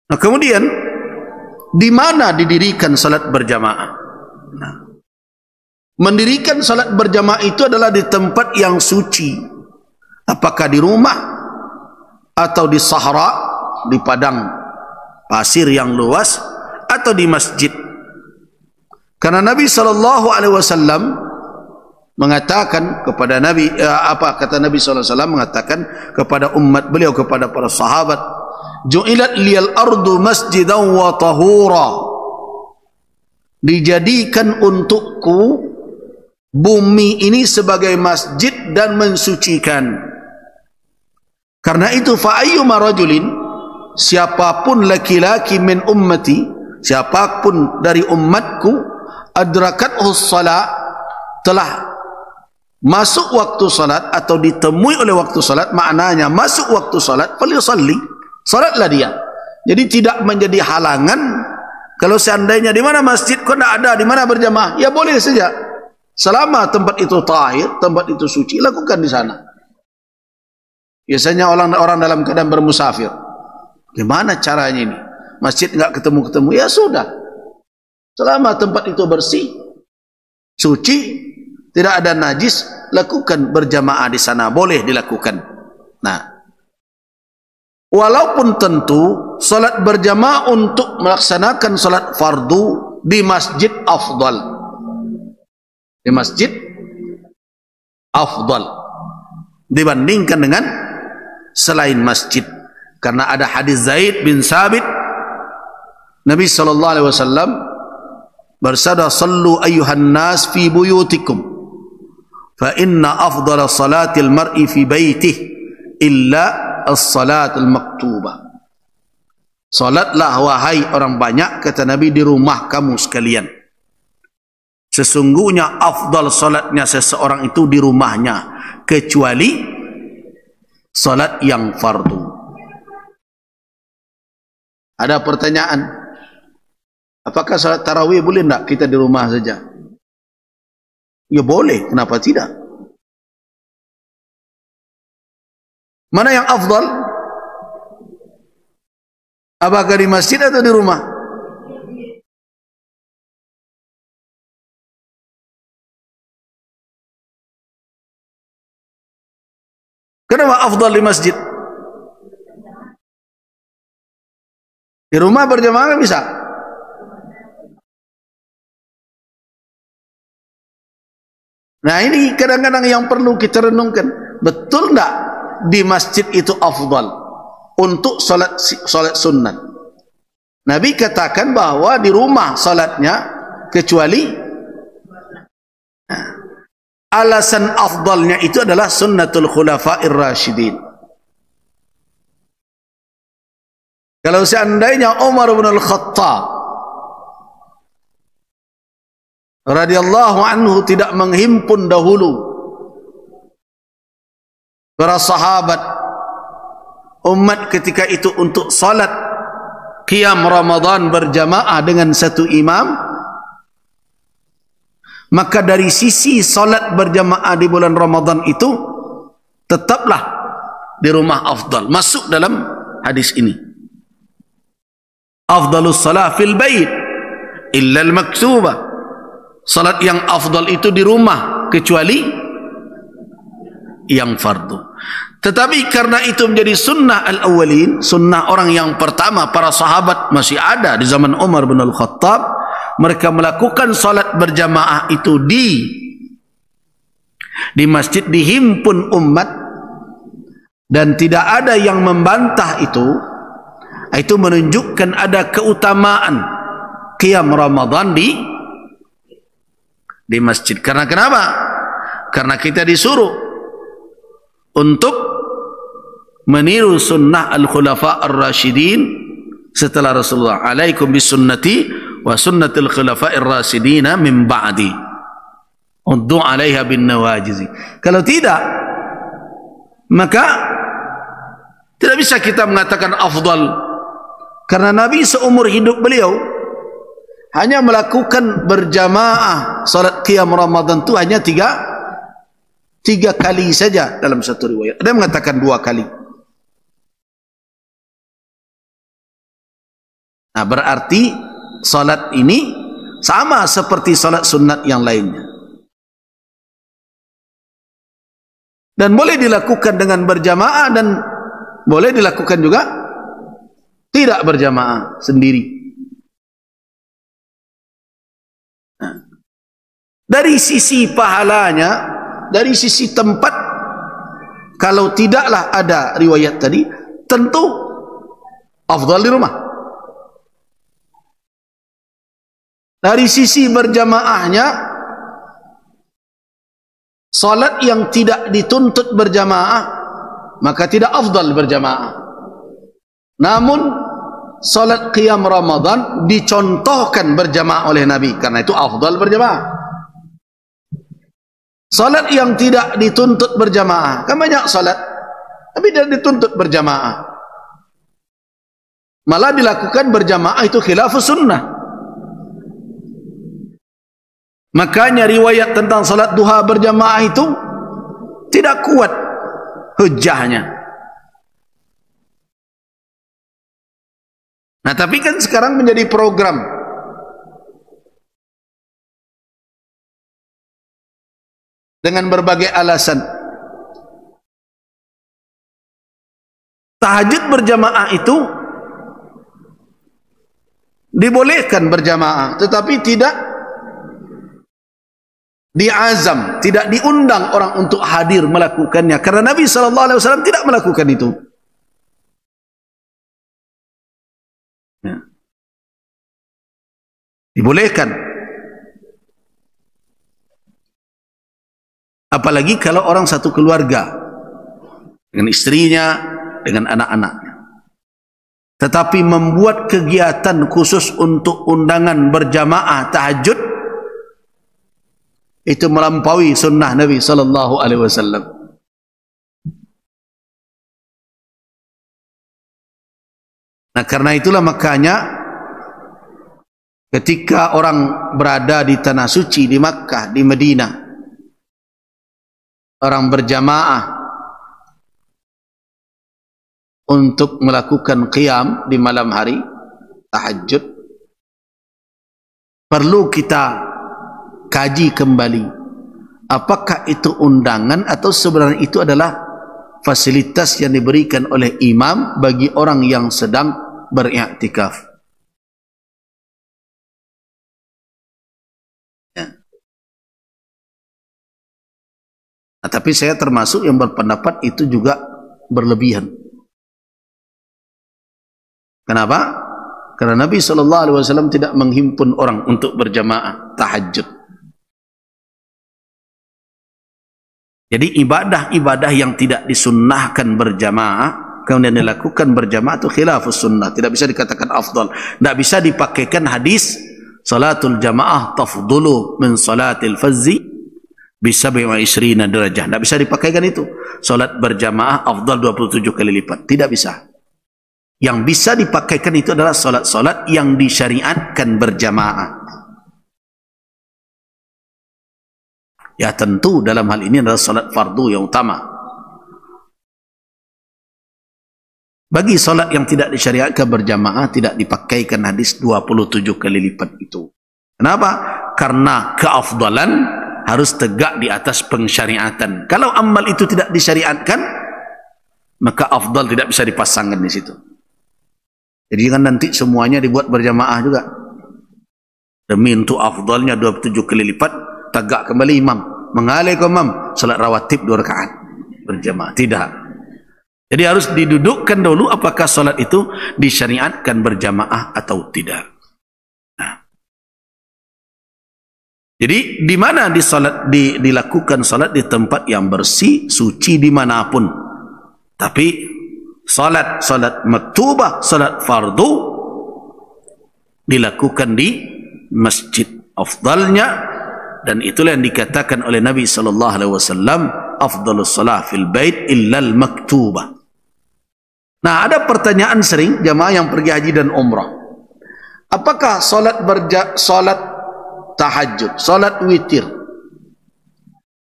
Nah, kemudian di mana didirikan salat berjamaah? Nah, mendirikan salat berjamaah itu adalah di tempat yang suci. Apakah di rumah atau di sahara, di padang pasir yang luas, atau di masjid. Karena Nabi SAW mengatakan kepada Nabi, kata Nabi SAW mengatakan kepada umat beliau, kepada para sahabat, ju'ilat liyal ardu masjidan wa tahura, dijadikan untukku bumi ini sebagai masjid dan mensucikan. Karena itu fa'ayyuma rajulin, siapapun laki-laki min ummati, siapapun dari umatku, adrakathu salat, telah masuk waktu salat atau ditemui oleh waktu salat, maknanya masuk waktu salat, falyusalli, salatlah dia. Jadi tidak menjadi halangan. Kalau seandainya di mana masjid kok tidak ada, di mana berjamaah, ya boleh saja. Selama tempat itu tahir, tempat itu suci, lakukan di sana. Biasanya orang dalam keadaan bermusafir, gimana caranya ini? Masjid enggak ketemu-ketemu, ya sudah. Selama tempat itu bersih, suci, tidak ada najis, lakukan berjamaah di sana, boleh dilakukan. Nah, walaupun tentu salat berjamaah untuk melaksanakan salat fardu di masjid afdal. Di masjid afdal dibandingkan dengan selain masjid. Karena ada hadis Zaid bin Sabit, Nabi SAW bersabda, sallu ayyuhan nas fi buyutikum fa inna afdala salatil mar'i fi baitih illa as-salatul maktubah. Salatlah wahai orang banyak, kata Nabi, di rumah kamu sekalian. Sesungguhnya afdal salatnya seseorang itu di rumahnya, kecuali salat yang fardu. Ada pertanyaan, apakah salat tarawih boleh tidak kita di rumah saja? Ya boleh, kenapa tidak? Mana yang afdal? Apakah di masjid atau di rumah? Kenapa afdal di masjid? Di rumah berjamaah bisa. Nah, ini kadang-kadang yang perlu kita renungkan. Betul enggak di masjid itu afdal untuk salat sunat? Nabi katakan bahwa di rumah salatnya, kecuali alasan afdalnya itu adalah sunnatul khulafa'ir rasyidin. Kalau seandainya Umar bin Al-Khattab radhiyallahu anhu tidak menghimpun dahulu para sahabat umat ketika itu untuk salat qiyam Ramadan berjamaah dengan satu imam, maka dari sisi salat berjamaah di bulan Ramadan itu tetaplah di rumah afdal, masuk dalam hadis ini. Afdalus salat fil bait illa al-maktubah. Salat yang afdal itu di rumah kecuali yang fardu. Tetapi karena itu menjadi sunnah al-awwalin, sunnah orang yang pertama, para sahabat masih ada di zaman Umar bin Al-Khattab, mereka melakukan salat berjamaah itu di masjid, dihimpun umat, dan tidak ada yang membantah itu. Itu menunjukkan ada keutamaan qiyam Ramadan di masjid. Karena kenapa? Karena kita disuruh untuk meniru sunnah al-khulafa ar-rasyidin setelah Rasulullah. Alaikum bisunnati wa sunnatil khulafa ar-rasyidina min ba'di. Uddu 'alaiha bin nawajiz. Kalau tidak, maka tidak bisa kita mengatakan afdal. Karena Nabi seumur hidup beliau hanya melakukan berjamaah salat qiyam Ramadan itu hanya tiga kali saja dalam satu riwayat. Ada yang mengatakan 2 kali. Nah, berarti salat ini sama seperti salat sunat yang lainnya. Dan boleh dilakukan dengan berjamaah dan boleh dilakukan juga tidak berjamaah sendiri. Nah, dari sisi pahalanya, dari sisi tempat, kalau tidaklah ada riwayat tadi, tentu afdal di rumah. Dari sisi berjamaahnya, salat yang tidak dituntut berjamaah, maka tidak afdal berjamaah. Namun salat qiyam Ramadan dicontohkan berjamaah oleh Nabi, karena itu afdal berjamaah. Salat yang tidak dituntut berjamaah, kan banyak salat tapi tidak dituntut berjamaah, malah dilakukan berjamaah, itu khilafus sunnah. Makanya riwayat tentang salat duha berjamaah itu tidak kuat hujahnya. Nah, tapi kan sekarang menjadi program. Dengan berbagai alasan. Tahajud berjamaah itu dibolehkan berjamaah, tetapi tidak diazam, tidak diundang orang untuk hadir melakukannya, karena Nabi SAW tidak melakukan itu. Ya. Dibolehkan. Apalagi kalau orang satu keluarga dengan istrinya, dengan anak-anaknya. Tetapi membuat kegiatan khusus untuk undangan berjamaah tahajud, itu melampaui sunnah Nabi SAW. Nah, karena itulah makanya ketika orang berada di tanah suci, di Makkah, di Madinah, orang berjamaah untuk melakukan qiyam di malam hari tahajud, perlu kita kaji kembali apakah itu undangan atau sebenarnya itu adalah fasilitas yang diberikan oleh imam bagi orang yang sedang beriktikaf. Ya. Nah, tapi saya termasuk yang berpendapat itu juga berlebihan. Kenapa? Karena Nabi SAW tidak menghimpun orang untuk berjamaah tahajud. Jadi ibadah-ibadah yang tidak disunnahkan berjamaah kemudian dilakukan berjamaah itu khilafus sunnah, tidak bisa dikatakan afdal. Tidak bisa dipakaikan hadis salatul jamaah tafdulu min salatil fazzi bi 27 derajah. Tidak bisa dipakaikan itu. Salat berjamaah afdal 27 kali lipat. Tidak bisa. Yang bisa dipakaikan itu adalah salat-salat yang disyariatkan berjamaah. Ya tentu dalam hal ini adalah salat fardu yang utama. Bagi salat yang tidak disyariatkan berjamaah tidak dipakaikan hadis 27 kali lipat itu. Kenapa? Karena keafdalan harus tegak di atas pensyariatan. Kalau amal itu tidak disyariatkan, maka afdal tidak bisa dipasangkan di situ. Jadi jangan nanti semuanya dibuat berjamaah juga. Demi untuk afdalnya 27 kali lipat, tegak kembali imam, mengalih ke imam, salat rawatib 2 rakaat berjamaah. Tidak. Jadi harus didudukkan dulu apakah salat itu disyariatkan berjamaah atau tidak. Nah. Jadi di mana dilakukan salat di tempat yang bersih, suci dimanapun. Tapi salat maktubah, salat fardu dilakukan di masjid. Afdalnya, dan itulah yang dikatakan oleh Nabi SAW, afdalus salah fil bait illal maktubah. Nah, ada pertanyaan sering jamaah yang pergi haji dan umrah. Apakah salat tahajud, salat witir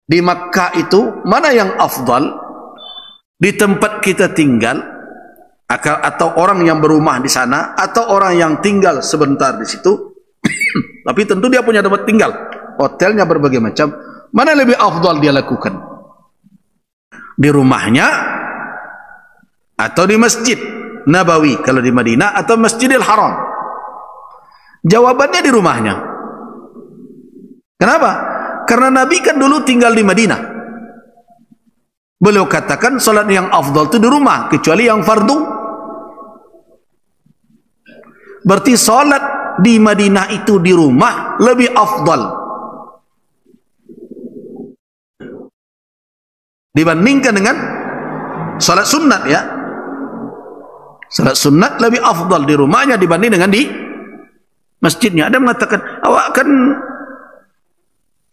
di Makkah itu mana yang afdal? Di tempat kita tinggal atau orang yang berumah di sana, atau orang yang tinggal sebentar di situ. Tapi tentu dia punya tempat tinggal, hotelnya berbagai macam. Mana lebih afdal dia lakukan? Di rumahnya atau di Masjid Nabawi kalau di Madinah, atau Masjidil Haram? Jawabannya di rumahnya. Kenapa? Karena Nabi kan dulu tinggal di Madinah. Beliau katakan salat yang afdal itu di rumah, kecuali yang fardu. Berarti salat di Madinah itu di rumah lebih afdal dibandingkan dengan salat sunat, ya. Salat sunat lebih afdal di rumahnya dibanding dengan di masjidnya. Ada mengatakan, awak kan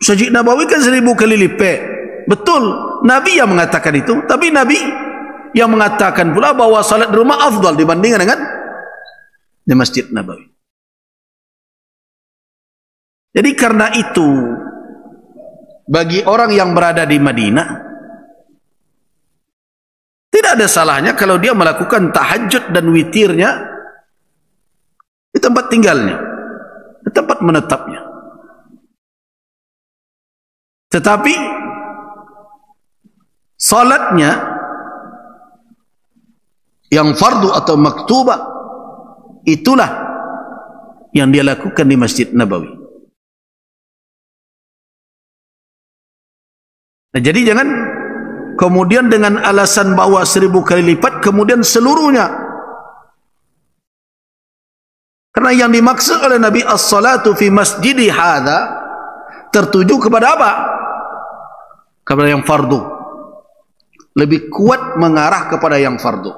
Masjid Nabawi kan 1000 kali lipat. Betul, Nabi yang mengatakan itu, tapi Nabi yang mengatakan pula bahwa salat di rumah afdal dibandingkan dengan di Masjid Nabawi. Jadi karena itu, bagi orang yang berada di Madinah, tidak ada salahnya kalau dia melakukan tahajud dan witirnya di tempat tinggalnya, di tempat menetapnya. Tetapi salatnya yang fardu atau maktubah, itulah yang dia lakukan di Masjid Nabawi. Nah, jadi jangan kemudian dengan alasan bahwa 1000 kali lipat kemudian seluruhnya. Karena yang dimaksud oleh Nabi as-salatu fi masjidi hadza tertuju kepada apa? Kepada yang fardu. Lebih kuat mengarah kepada yang fardu.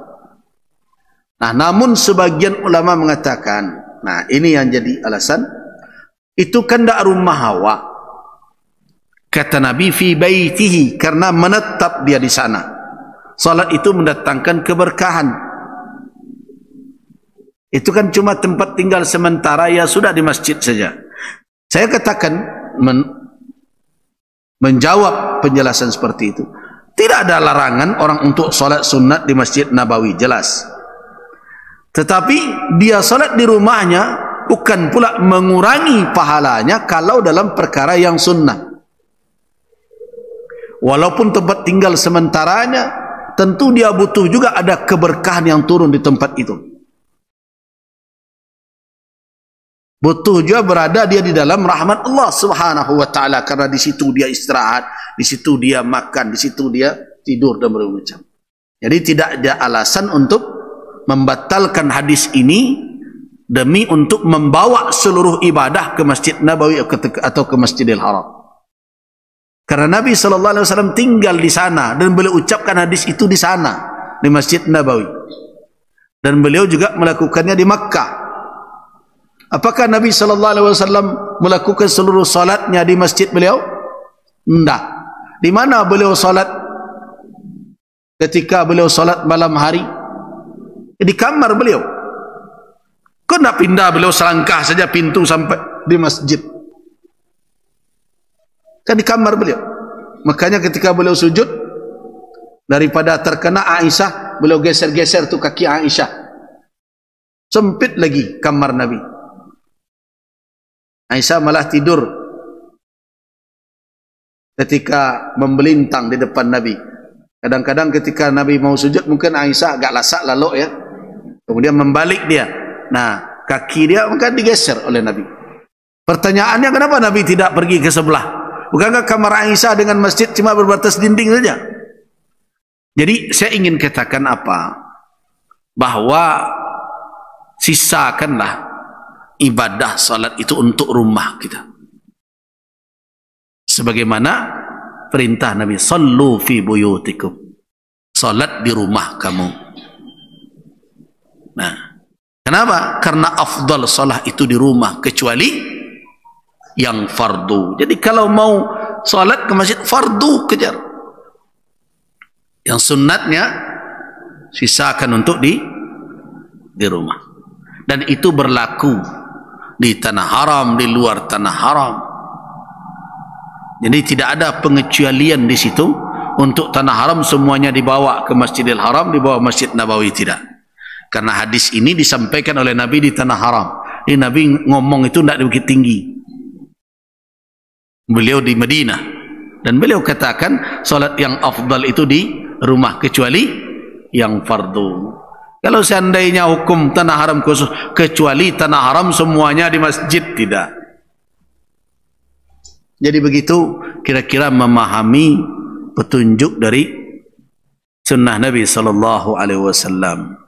Nah, namun sebagian ulama mengatakan, nah ini yang jadi alasan, itu kan tak rumah awak. Kata Nabi, fi baitihi, karena menetap dia di sana. Salat itu mendatangkan keberkahan. Itu kan cuma tempat tinggal sementara, ya sudah di masjid saja. Saya katakan, menjawab penjelasan seperti itu, tidak ada larangan orang untuk salat sunat di Masjid Nabawi, jelas. Tetapi dia salat di rumahnya bukan pula mengurangi pahalanya kalau dalam perkara yang sunnah. Walaupun tempat tinggal sementaranya, tentu dia butuh juga ada keberkahan yang turun di tempat itu. Butuh juga berada dia di dalam rahmat Allah Subhanahu wa taala, karena di situ dia istirahat, di situ dia makan, di situ dia tidur dan berbagai macam. Jadi tidak ada alasan untuk membatalkan hadis ini demi untuk membawa seluruh ibadah ke Masjid Nabawi atau ke Masjidil Haram. Karena Nabi SAW tinggal di sana dan beliau ucapkan hadis itu di sana, di Masjid Nabawi. Dan beliau juga melakukannya di Makkah. Apakah Nabi SAW melakukan seluruh salatnya di masjid beliau? Tidak. Di mana beliau salat ketika beliau salat malam hari? Di kamar beliau. Kok tidak pindah beliau selangkah saja pintu sampai di masjid? Kan di kamar beliau. Makanya ketika beliau sujud, daripada terkena Aisyah, beliau geser-geser tu kaki Aisyah. Sempit lagi kamar Nabi. Aisyah malah tidur ketika membelintang di depan Nabi. Kadang-kadang ketika Nabi mau sujud, mungkin Aisyah agak lasak lalu ya, kemudian membalik dia. Nah, kaki dia mungkin digeser oleh Nabi. Pertanyaannya, kenapa Nabi tidak pergi ke sebelah? Bukankah kamar Aisyah dengan masjid cuma berbatas dinding saja? Jadi saya ingin katakan apa? Bahwa sisakanlah ibadah salat itu untuk rumah kita. Sebagaimana perintah Nabi, sallu fi buyutikum. Salat di rumah kamu. Nah, kenapa? Karena afdal salat itu di rumah, kecuali yang fardu. Jadi kalau mau salat ke masjid, fardu kejar. Yang sunnatnya sisakan untuk di rumah. Dan itu berlaku di tanah haram, di luar tanah haram. Jadi tidak ada pengecualian di situ. Untuk tanah haram semuanya dibawa ke Masjidil Haram, dibawa Masjid Nabawi, tidak. Karena hadis ini disampaikan oleh Nabi di tanah haram. Ini Nabi ngomong itu tidak di Bukit Tinggi. Beliau di Madinah. Dan beliau katakan salat yang afdal itu di rumah kecuali yang fardu. Kalau seandainya hukum tanah haram khusus kecuali tanah haram semuanya di masjid, tidak. Jadi begitu kira-kira memahami petunjuk dari sunnah Nabi sallallahu alaihi wasallam.